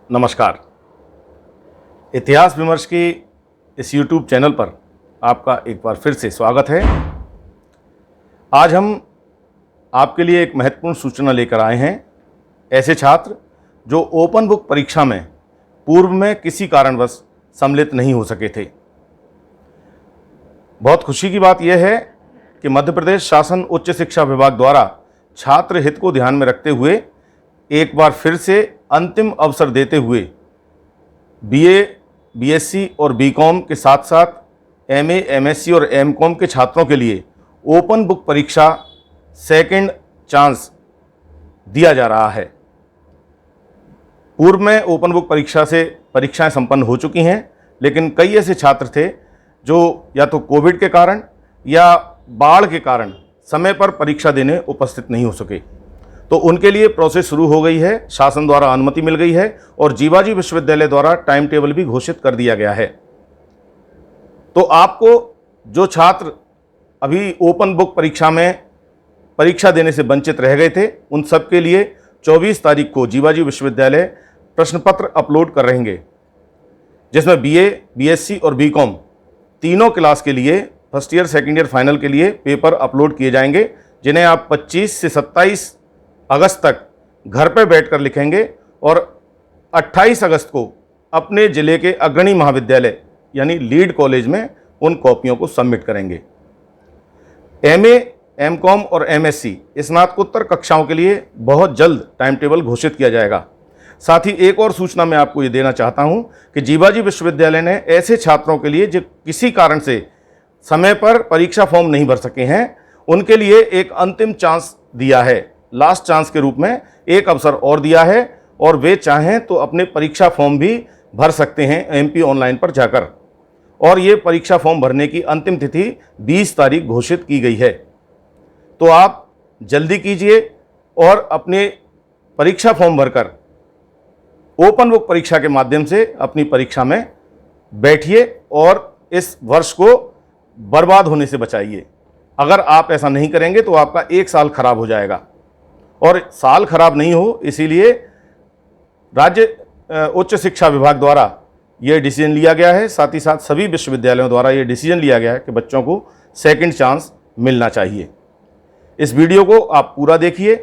नमस्कार। इतिहास विमर्श की इस YouTube चैनल पर आपका एक बार फिर से स्वागत है। आज हम आपके लिए एक महत्वपूर्ण सूचना लेकर आए हैं। ऐसे छात्र जो ओपन बुक परीक्षा में पूर्व में किसी कारणवश सम्मिलित नहीं हो सके थे। बहुत खुशी की बात यह है कि मध्य प्रदेश शासन उच्च शिक्षा विभाग द्वारा छात्र हित को ध्यान में रखते हुए एक बार फिर से अंतिम अवसर देते हुए बीए, बीएससी और बीकॉम के साथ साथ एमए, एमएससी और एमकॉम के छात्रों के लिए ओपन बुक परीक्षा सेकंड चांस दिया जा रहा है। पूर्व में ओपन बुक परीक्षा से परीक्षाएं संपन्न हो चुकी हैं, लेकिन कई ऐसे छात्र थे जो या तो कोविड के कारण या बाढ़ के कारण समय पर परीक्षा देने उपस्थित नहीं हो सके। तो उनके लिए प्रोसेस शुरू हो गई है, शासन द्वारा अनुमति मिल गई है और जीवाजी विश्वविद्यालय द्वारा टाइम टेबल भी घोषित कर दिया गया है। तो आपको जो छात्र अभी ओपन बुक परीक्षा में परीक्षा देने से वंचित रह गए थे, उन सब के लिए 24 तारीख को जीवाजी विश्वविद्यालय प्रश्न पत्र अपलोड कर रहेंगे, जिसमें बीए, बीएससी और बीकॉम तीनों क्लास के लिए first year, second year, final के लिए पेपर अपलोड किए जाएंगे, जिन्हें आप 25 से 27 अगस्त तक घर पर बैठकर लिखेंगे और 28 अगस्त को अपने ज़िले के अग्रणी महाविद्यालय यानी लीड कॉलेज में उन कॉपियों को सबमिट करेंगे। एमए, एमकॉम और एमएससी स्नातकोत्तर कक्षाओं के लिए बहुत जल्द टाइम टेबल घोषित किया जाएगा। साथ ही एक और सूचना मैं आपको ये देना चाहता हूँ कि जीवाजी विश्वविद्यालय ने ऐसे छात्रों के लिए जो किसी कारण से समय पर परीक्षा फॉर्म नहीं भर सके हैं, उनके लिए एक अंतिम चांस दिया है। लास्ट चांस के रूप में एक अवसर और दिया है और वे चाहें तो अपने परीक्षा फॉर्म भी भर सकते हैं एमपी ऑनलाइन पर जाकर। और ये परीक्षा फॉर्म भरने की अंतिम तिथि 20 तारीख घोषित की गई है। तो आप जल्दी कीजिए और अपने परीक्षा फॉर्म भरकर ओपन बुक परीक्षा के माध्यम से अपनी परीक्षा में बैठिए और इस वर्ष को बर्बाद होने से बचाइए। अगर आप ऐसा नहीं करेंगे तो आपका एक साल खराब हो जाएगा, और साल खराब नहीं हो इसीलिए राज्य उच्च शिक्षा विभाग द्वारा ये डिसीजन लिया गया है। साथ ही साथ सभी विश्वविद्यालयों द्वारा ये डिसीजन लिया गया है कि बच्चों को सेकंड चांस मिलना चाहिए। इस वीडियो को आप पूरा देखिए।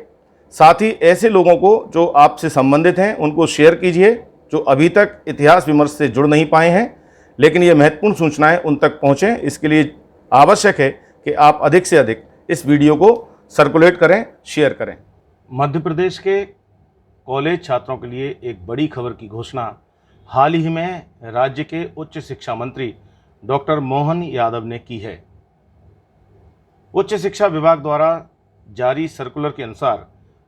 साथ ही ऐसे लोगों को जो आपसे संबंधित हैं उनको शेयर कीजिए, जो अभी तक इतिहास विमर्श से जुड़ नहीं पाए हैं, लेकिन ये महत्वपूर्ण सूचनाएं उन तक पहुँचें, इसके लिए आवश्यक है कि आप अधिक से अधिक इस वीडियो को सर्कुलेट करें, शेयर करें। मध्य प्रदेश के कॉलेज छात्रों के लिए एक बड़ी खबर की घोषणा हाल ही में राज्य के उच्च शिक्षा मंत्री डॉक्टर मोहन यादव ने की है। उच्च शिक्षा विभाग द्वारा जारी सर्कुलर के अनुसार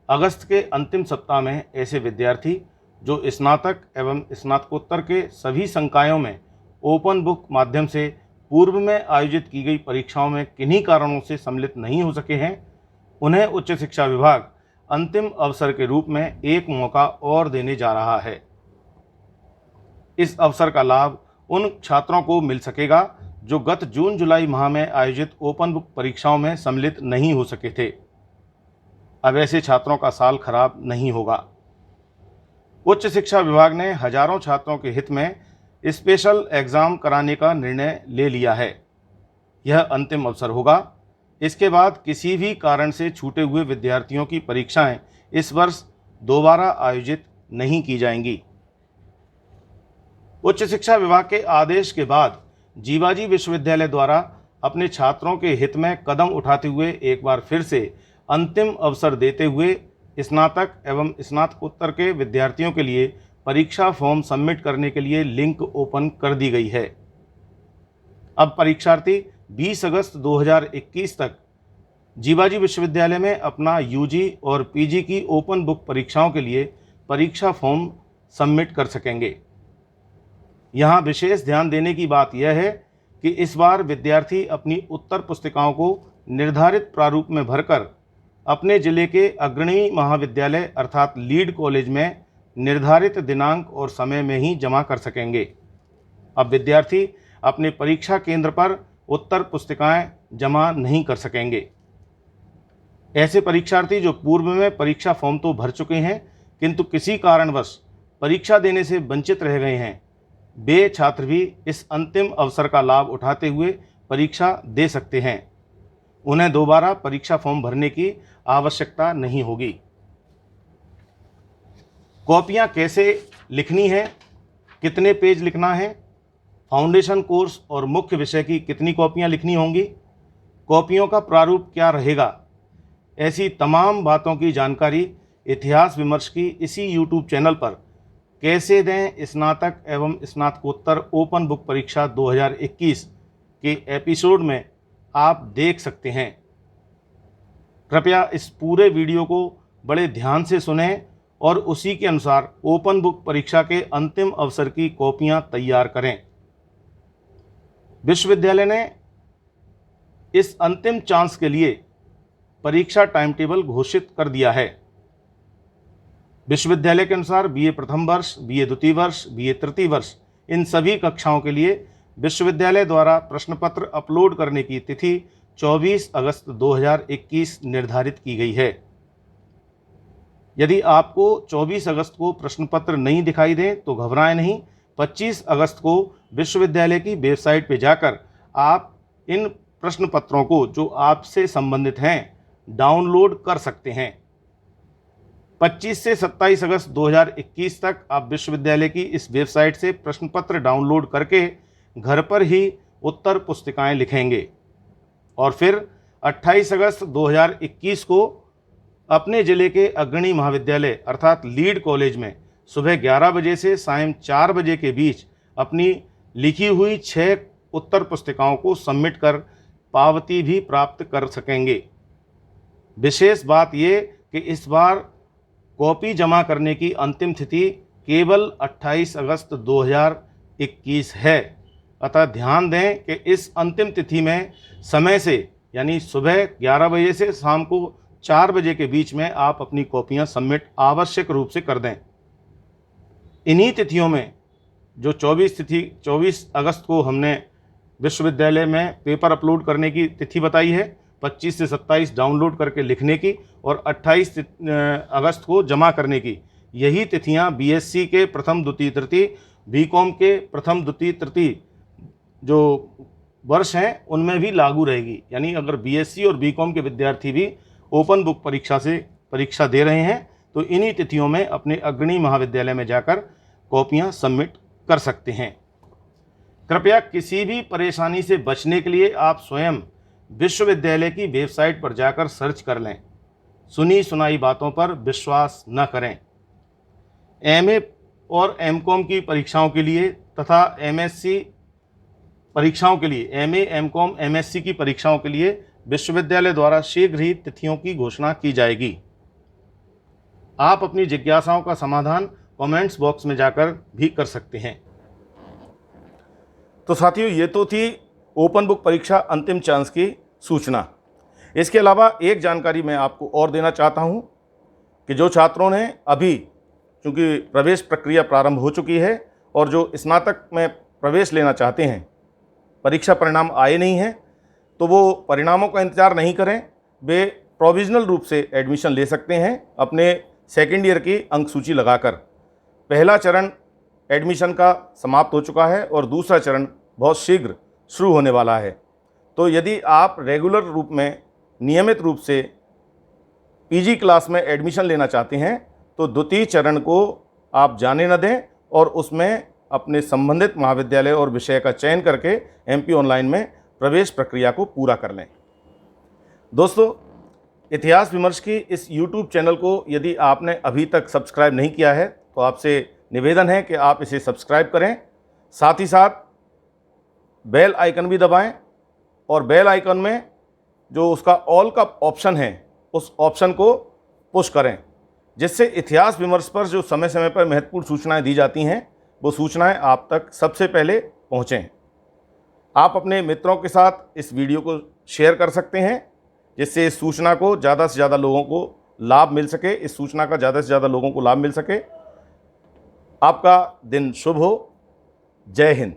अगस्त के अंतिम सप्ताह में ऐसे विद्यार्थी जो स्नातक एवं स्नातकोत्तर के सभी संकायों में ओपन बुक माध्यम से पूर्व में आयोजित की गई परीक्षाओं में किन्हीं कारणों से सम्मिलित नहीं हो सके हैं, उन्हें उच्च शिक्षा विभाग अंतिम अवसर के रूप में एक मौका और देने जा रहा है। इस अवसर का लाभ उन छात्रों को मिल सकेगा जो गत जून जुलाई माह में आयोजित ओपन बुक परीक्षाओं में सम्मिलित नहीं हो सके थे। अब ऐसे छात्रों का साल खराब नहीं होगा। उच्च शिक्षा विभाग ने हजारों छात्रों के हित में स्पेशल एग्ज़ाम कराने का निर्णय ले लिया है। यह अंतिम अवसर होगा। इसके बाद किसी भी कारण से छूटे हुए विद्यार्थियों की परीक्षाएं इस वर्ष दोबारा आयोजित नहीं की जाएंगी। उच्च शिक्षा विभाग के आदेश के बाद जीवाजी विश्वविद्यालय द्वारा अपने छात्रों के हित में कदम उठाते हुए एक बार फिर से अंतिम अवसर देते हुए स्नातक एवं स्नातकोत्तर के विद्यार्थियों के लिए परीक्षा फॉर्म सबमिट करने के लिए लिंक ओपन कर दी गई है। अब परीक्षार्थी 20 अगस्त 2021 तक जीवाजी विश्वविद्यालय में अपना यूजी और पीजी की ओपन बुक परीक्षाओं के लिए परीक्षा फॉर्म सबमिट कर सकेंगे। यहाँ विशेष ध्यान देने की बात यह है कि इस बार विद्यार्थी अपनी उत्तर पुस्तिकाओं को निर्धारित प्रारूप में भरकर अपने जिले के अग्रणी महाविद्यालय अर्थात लीड कॉलेज में निर्धारित दिनांक और समय में ही जमा कर सकेंगे। अब विद्यार्थी अपने परीक्षा केंद्र पर उत्तर पुस्तिकाएं जमा नहीं कर सकेंगे। ऐसे परीक्षार्थी जो पूर्व में परीक्षा फॉर्म तो भर चुके हैं किंतु किसी कारणवश परीक्षा देने से वंचित रह गए हैं, वे छात्र भी इस अंतिम अवसर का लाभ उठाते हुए परीक्षा दे सकते हैं। उन्हें दोबारा परीक्षा फॉर्म भरने की आवश्यकता नहीं होगी। कॉपियां कैसे लिखनी है, कितने पेज लिखना है, फाउंडेशन कोर्स और मुख्य विषय की कितनी कॉपियां लिखनी होंगी, कॉपियों का प्रारूप क्या रहेगा, ऐसी तमाम बातों की जानकारी इतिहास विमर्श की इसी YouTube चैनल पर कैसे दें स्नातक एवं स्नातकोत्तर ओपन बुक परीक्षा 2021 के एपिसोड में आप देख सकते हैं। कृपया इस पूरे वीडियो को बड़े ध्यान से सुनें और उसी के अनुसार ओपन बुक परीक्षा के अंतिम अवसर की कॉपियां तैयार करें। विश्वविद्यालय ने इस अंतिम चांस के लिए परीक्षा टाइम टेबल घोषित कर दिया है। विश्वविद्यालय के अनुसार बीए प्रथम वर्ष, बीए द्वितीय वर्ष, बीए तृतीय वर्ष, इन सभी कक्षाओं के लिए विश्वविद्यालय द्वारा प्रश्न पत्र अपलोड करने की तिथि 24 अगस्त 2021 निर्धारित की गई है। यदि आपको 24 अगस्त को प्रश्न पत्र नहीं दिखाई दे तो घबराएं नहीं। 25 अगस्त को विश्वविद्यालय की वेबसाइट पर जाकर आप इन प्रश्न पत्रों को जो आपसे संबंधित हैं डाउनलोड कर सकते हैं। 25 से 27 अगस्त 2021 तक आप विश्वविद्यालय की इस वेबसाइट से प्रश्न पत्र डाउनलोड करके घर पर ही उत्तर पुस्तिकाएं लिखेंगे और फिर 28 अगस्त 2021 को अपने ज़िले के अग्रणी महाविद्यालय अर्थात लीड कॉलेज में सुबह 11 बजे से सायं 4 बजे के बीच अपनी लिखी हुई 6 उत्तर पुस्तिकाओं को सबमिट कर पावती भी प्राप्त कर सकेंगे। विशेष बात ये कि इस बार कॉपी जमा करने की अंतिम तिथि केवल 28 अगस्त 2021 है। अतः ध्यान दें कि इस अंतिम तिथि में समय से यानी सुबह 11 बजे से शाम को 4 बजे के बीच में आप अपनी कॉपियां सबमिट आवश्यक रूप से कर दें। इन्हीं तिथियों में जो 24 अगस्त को हमने विश्वविद्यालय में पेपर अपलोड करने की तिथि बताई है, 25 से 27 डाउनलोड करके लिखने की और 28 अगस्त को जमा करने की, यही तिथियां बीएससी के प्रथम द्वितीय तृतीय, बीकॉम के प्रथम द्वितीय तृतीय जो वर्ष हैं उनमें भी लागू रहेगी। यानी अगर बीएससी और बीकॉम के विद्यार्थी भी ओपन बुक परीक्षा से परीक्षा दे रहे हैं तो इन्हीं तिथियों में अपने अग्रणी महाविद्यालय में जाकर कॉपियां सबमिट कर सकते हैं। कृपया किसी भी परेशानी से बचने के लिए आप स्वयं विश्वविद्यालय की वेबसाइट पर जाकर सर्च कर लें। सुनी सुनाई बातों पर विश्वास न करें। एमए और एमकॉम की परीक्षाओं के लिए तथा एमएससी परीक्षाओं के लिए, एमए, एमकॉम, एमएससी की परीक्षाओं के लिए विश्वविद्यालय द्वारा शीघ्र ही तिथियों की घोषणा की जाएगी। आप अपनी जिज्ञासाओं का समाधान कमेंट्स बॉक्स में जाकर भी कर सकते हैं। तो साथियों, ये तो थी ओपन बुक परीक्षा अंतिम चांस की सूचना। इसके अलावा एक जानकारी मैं आपको और देना चाहता हूं कि जो छात्रों ने अभी, चूँकि प्रवेश प्रक्रिया प्रारंभ हो चुकी है और जो स्नातक में प्रवेश लेना चाहते हैं, परीक्षा परिणाम आए नहीं हैं, तो वो परिणामों का इंतज़ार नहीं करें। वे प्रोविज़नल रूप से एडमिशन ले सकते हैं अपने सेकेंड ईयर की अंक सूची लगाकर। पहला चरण एडमिशन का समाप्त हो चुका है और दूसरा चरण बहुत शीघ्र शुरू होने वाला है। तो यदि आप रेगुलर रूप में, नियमित रूप से पीजी क्लास में एडमिशन लेना चाहते हैं तो द्वितीय चरण को आप जाने न दें और उसमें अपने संबंधित महाविद्यालय और विषय का चयन करके एमपी ऑनलाइन में प्रवेश प्रक्रिया को पूरा कर लें। दोस्तों, इतिहास विमर्श की इस YouTube चैनल को यदि आपने अभी तक सब्सक्राइब नहीं किया है तो आपसे निवेदन है कि आप इसे सब्सक्राइब करें। साथ ही साथ बेल आइकन भी दबाएं और बेल आइकन में जो उसका ऑल का ऑप्शन है उस ऑप्शन को पुश करें, जिससे इतिहास विमर्श पर जो समय समय पर महत्वपूर्ण सूचनाएं दी जाती हैं वो सूचनाएं आप तक सबसे पहले पहुँचें। आप अपने मित्रों के साथ इस वीडियो को शेयर कर सकते हैं जिससे इस सूचना को ज़्यादा से ज़्यादा लोगों को लाभ मिल सके, इस सूचना का ज़्यादा से ज़्यादा लोगों को लाभ मिल सके। आपका दिन शुभ हो। जय हिंद।